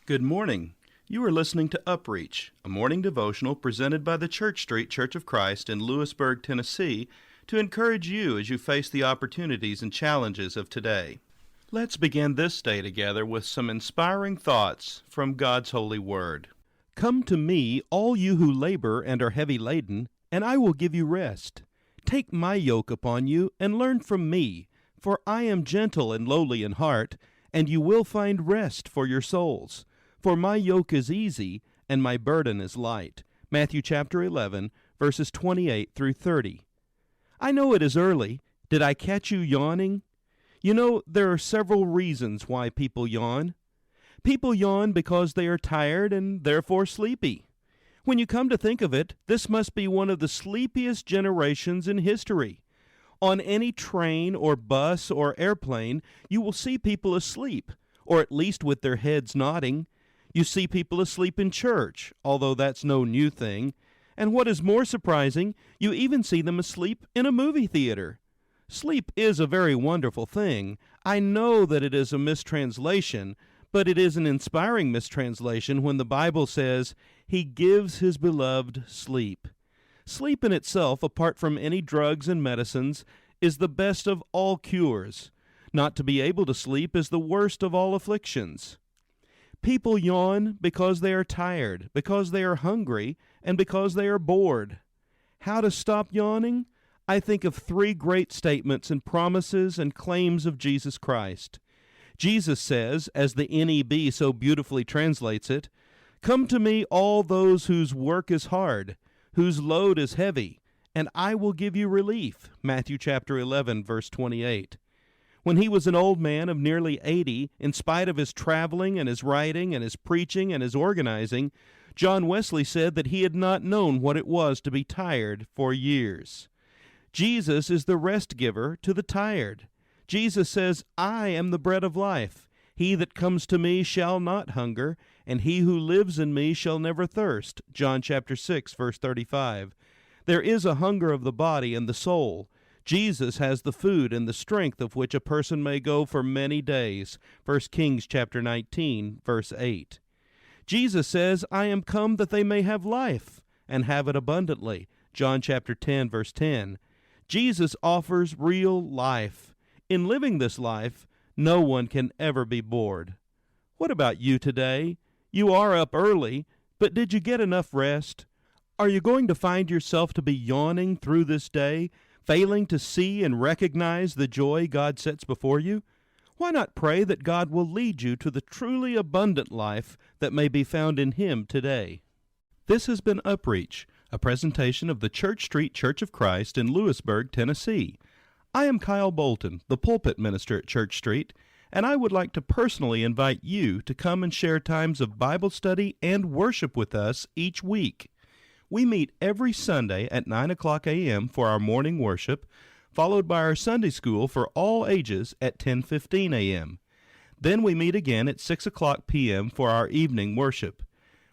Good morning. You are listening to UpReach, a morning devotional presented by the Church Street Church of Christ in Lewisburg, Tennessee, to encourage you as you face the opportunities and challenges of today. Let's begin this day together with some inspiring thoughts from God's holy word. Come to me, all you who labor and are heavy laden, and I will give you rest. Take my yoke upon you and learn from me, for I am gentle and lowly in heart, and you will find rest for your souls. For my yoke is easy, and my burden is light. Matthew chapter 11, verses 28 through 30. I know it is early. Did I catch you yawning? You know, there are several reasons why people yawn. People yawn because they are tired and therefore sleepy. When you come to think of it, this must be one of the sleepiest generations in history. On any train or bus or airplane, you will see people asleep, or at least with their heads nodding. You see people asleep in church, although that's no new thing. And what is more surprising, you even see them asleep in a movie theater. Sleep is a very wonderful thing. I know that it is a mistranslation, but it is an inspiring mistranslation when the Bible says, He gives His beloved sleep. Sleep in itself, apart from any drugs and medicines, is the best of all cures. Not to be able to sleep is the worst of all afflictions. People yawn because they are tired, because they are hungry, and because they are bored. How to stop yawning? I think of three great statements and promises and claims of Jesus Christ. Jesus says, as the NEB so beautifully translates it, "Come to me, all those whose work is hard, whose load is heavy, and I will give you relief." Matthew chapter 11, verse 28. When he was an old man of nearly 80, in spite of his traveling and his writing and his preaching and his organizing, John Wesley said that he had not known what it was to be tired for years. Jesus is the rest giver to the tired. Jesus says, "I am the bread of life. He that comes to me shall not hunger, and he who lives in me shall never thirst." John chapter 6, verse 35. There is a hunger of the body and the soul. Jesus has the food and the strength of which a person may go for many days. 1 Kings chapter 19, verse 8. Jesus says, "I am come that they may have life, and have it abundantly." John chapter 10, verse 10. Jesus offers real life. In living this life, no one can ever be bored. What about you today? You are up early, but did you get enough rest? Are you going to find yourself to be yawning through this day, failing to see and recognize the joy God sets before you? Why not pray that God will lead you to the truly abundant life that may be found in Him today? This has been UpReach, a presentation of the Church Street Church of Christ in Lewisburg, Tennessee. I am Kyle Bolton, the pulpit minister at Church Street, and I would like to personally invite you to come and share times of Bible study and worship with us each week. We meet every Sunday at 9 o'clock a.m. for our morning worship, followed by our Sunday school for all ages at 10:15 a.m. Then we meet again at 6 o'clock p.m. for our evening worship.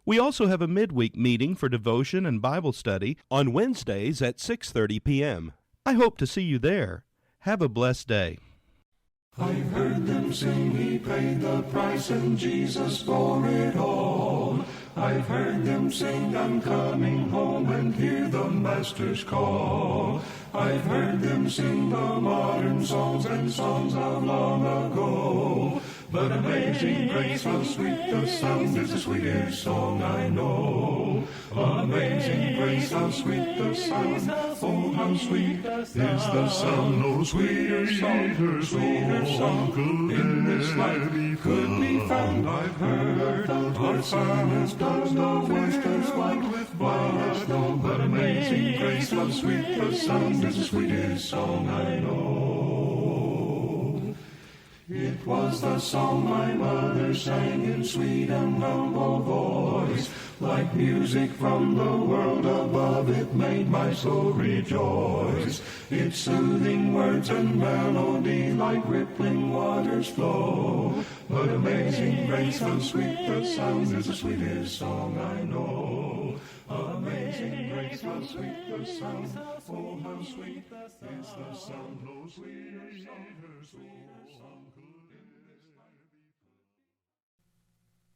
We also have a midweek meeting for devotion and Bible study on Wednesdays at 6:30 p.m. I hope to see you there. Have a blessed day. I've heard them sing, He paid the price and Jesus bore it all. I've heard them sing, I'm coming home, and hear the Master's call. I've heard them sing the modern songs and songs of long ago. But amazing grace, how sweet the sound, is the sweetest song I know. Amazing grace, how sweet the sound, oh how sweet is the sound, no sweeter song in this life could be found. I've heard our psalmist does no worst as white with snow, but amazing grace, how sweet the sound, is the sweetest song I know. It was the song my mother sang in sweet and humble voice. Like music from the world above, it made my soul rejoice. Its soothing words and melody like rippling waters flow. But amazing grace, how sweet the sound, is the sweetest song I know. Amazing grace, how sweet the sound, oh how sweet is the sound, no sweeter sound.